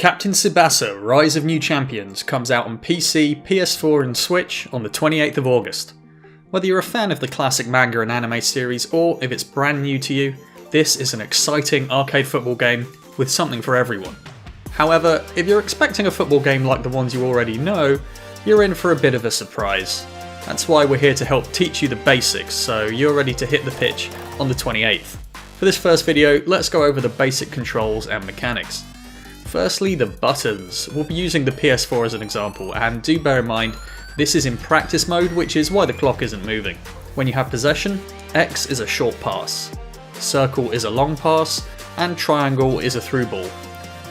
Captain Tsubasa Rise of New Champions comes out on PC, PS4 and Switch on the 28th of August. Whether you're a fan of the classic manga and anime series or if it's brand new to you, this is an exciting arcade football game with something for everyone. However, if you're expecting a football game like the ones you already know, you're in for a bit of a surprise. That's why we're here to help teach you the basics so you're ready to hit the pitch on the 28th. For this first video, let's go over the basic controls and mechanics. Firstly, the buttons. We'll be using the PS4 as an example, and do bear in mind, this is in practice mode, which is why the clock isn't moving. When you have possession, X is a short pass, circle is a long pass, and triangle is a through ball.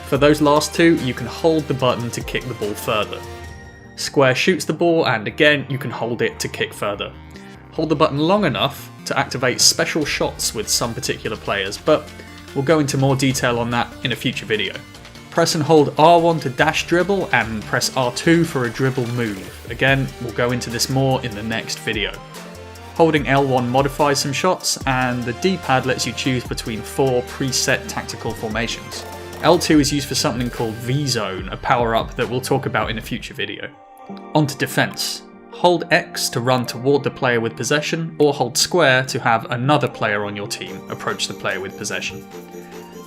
For those last two, you can hold the button to kick the ball further. Square shoots the ball, and again, you can hold it to kick further. Hold the button long enough to activate special shots with some particular players, but we'll go into more detail on that in a future video. Press and hold R1 to dash dribble and press R2 for a dribble move. Again, we'll go into this more in the next video. Holding L1 modifies some shots, and the D-pad lets you choose between 4 preset tactical formations. L2 is used for something called V-Zone, a power-up that we'll talk about in a future video. On to defense. Hold X to run toward the player with possession, or hold square to have another player on your team approach the player with possession.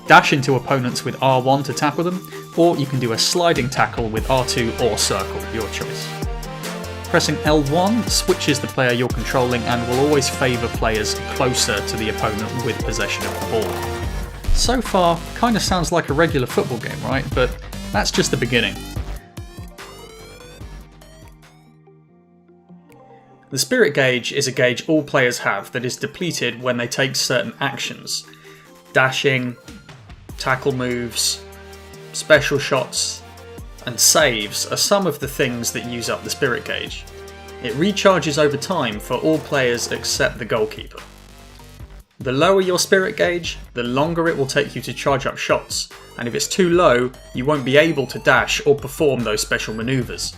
Dash into opponents with R1 to tackle them, or you can do a sliding tackle with R2 or circle, your choice. Pressing L1 switches the player you're controlling and will always favour players closer to the opponent with possession of the ball. So far, kinda sounds like a regular football game, right? But that's just the beginning. The spirit gauge is a gauge all players have that is depleted when they take certain actions. Dashing, tackle moves, special shots, and saves are some of the things that use up the spirit gauge. It recharges over time for all players except the goalkeeper. The lower your spirit gauge, the longer it will take you to charge up shots, and if it's too low, you won't be able to dash or perform those special maneuvers.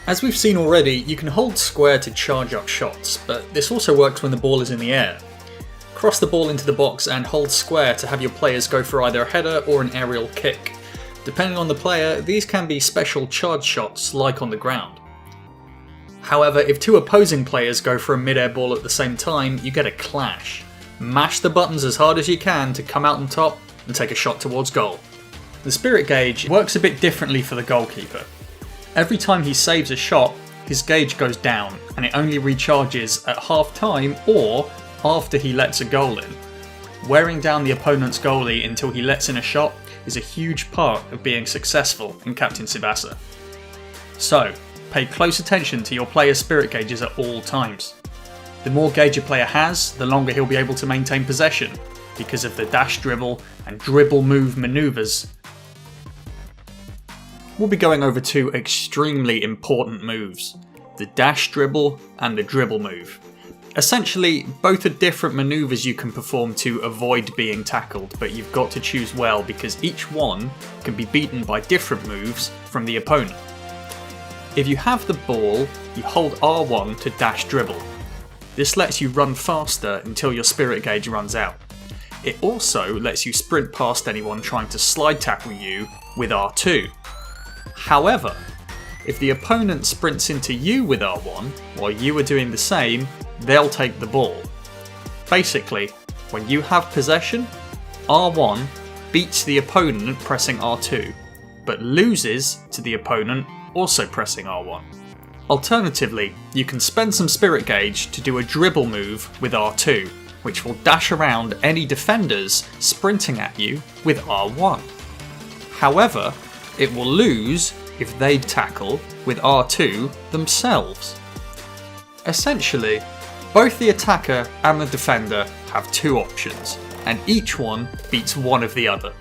As we've seen already, you can hold square to charge up shots, but this also works when the ball is in the air. Cross the ball into the box and hold square to have your players go for either a header or an aerial kick. Depending on the player, these can be special charge shots like on the ground. However, if two opposing players go for a mid-air ball at the same time, you get a clash. Mash the buttons as hard as you can to come out on top and take a shot towards goal. The spirit gauge works a bit differently for the goalkeeper. Every time he saves a shot, his gauge goes down and it only recharges at half time or after he lets a goal in. Wearing down the opponent's goalie until he lets in a shot is a huge part of being successful in Captain Tsubasa. So, pay close attention to your player's spirit gauges at all times. The more gauge a player has, the longer he'll be able to maintain possession because of the dash dribble and dribble move maneuvers. We'll be going over two extremely important moves, the dash dribble and the dribble move. Essentially, both are different maneuvers you can perform to avoid being tackled, but you've got to choose well because each one can be beaten by different moves from the opponent. If you have the ball, you hold R1 to dash dribble. This lets you run faster until your spirit gauge runs out. It also lets you sprint past anyone trying to slide tackle you with R2. However, if the opponent sprints into you with R1 while you are doing the same, they'll take the ball. Basically, when you have possession, R1 beats the opponent pressing R2, but loses to the opponent also pressing R1. Alternatively, you can spend some spirit gauge to do a dribble move with R2, which will dash around any defenders sprinting at you with R1. However, it will lose if they tackle with R2 themselves. Essentially, both the attacker and the defender have two options, and each one beats one of the other.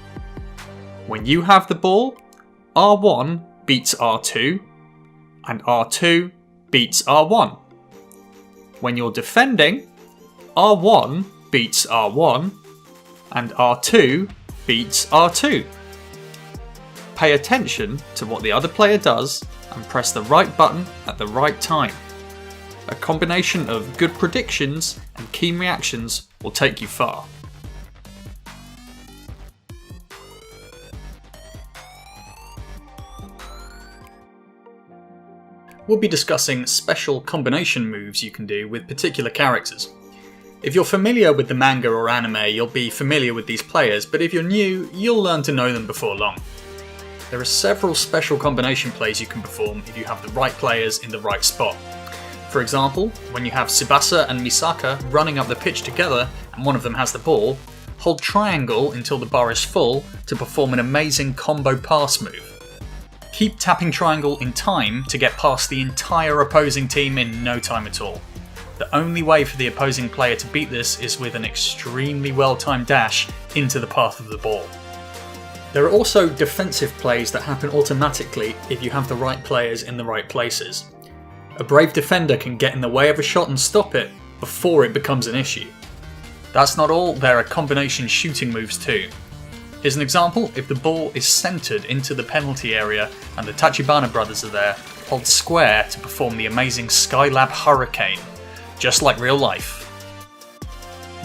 When you have the ball, R1 beats R2, and R2 beats R1. When you're defending, R1 beats R1, and R2 beats R2. Pay attention to what the other player does and press the right button at the right time. A combination of good predictions and keen reactions will take you far. we'll be discussing special combination moves you can do with particular characters. If you're familiar with the manga or anime, you'll be familiar with these players, but if you're new, you'll learn to know them before long. There are several special combination plays you can perform if you have the right players in the right spot. For example, when you have Tsubasa and Misaka running up the pitch together and one of them has the ball, hold triangle until the bar is full to perform an amazing combo pass move. Keep tapping triangle in time to get past the entire opposing team in no time at all. The only way for the opposing player to beat this is with an extremely well-timed dash into the path of the ball. There are also defensive plays that happen automatically if you have the right players in the right places. A brave defender can get in the way of a shot and stop it before it becomes an issue. That's not all, there are combination shooting moves too. Here's an example: if the ball is centred into the penalty area and the Tachibana brothers are there, hold square to perform the amazing Skylab Hurricane, just like real life.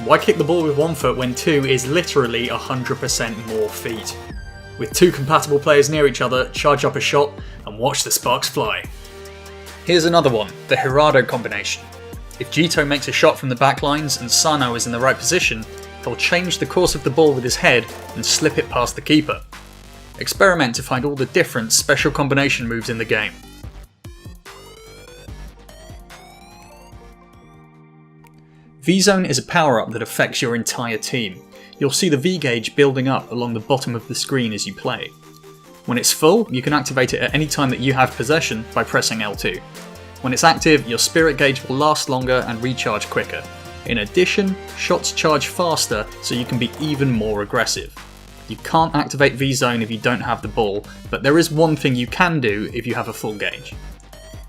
Why kick the ball with one foot when two is literally 100% more feet? With two compatible players near each other, charge up a shot and watch the sparks fly. Here's another one, the Hirado combination. If Jito makes a shot from the back lines and Sano is in the right position, he'll change the course of the ball with his head and slip it past the keeper. Experiment to find all the different special combination moves in the game. V-Zone is a power-up that affects your entire team. You'll see the V-gauge building up along the bottom of the screen as you play. When it's full, you can activate it at any time that you have possession by pressing L2. When it's active, your spirit gauge will last longer and recharge quicker. In addition, shots charge faster, so you can be even more aggressive. You can't activate V-Zone if you don't have the ball, but there is one thing you can do if you have a full gauge.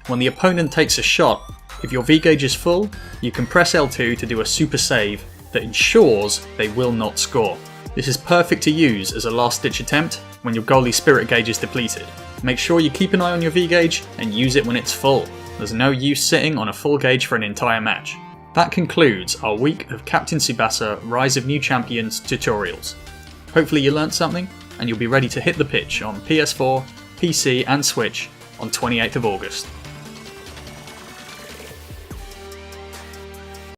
When the opponent takes a shot, if your V-gauge is full, you can press L2 to do a super save that ensures they will not score. This is perfect to use as a last-ditch attempt when your goalie's spirit gauge is depleted. Make sure you keep an eye on your V-gauge and use it when it's full. There's no use sitting on a full gauge for an entire match. That concludes our week of Captain Tsubasa Rise of New Champions tutorials. Hopefully you learnt something and you'll be ready to hit the pitch on PS4, PC and Switch on 28th of August.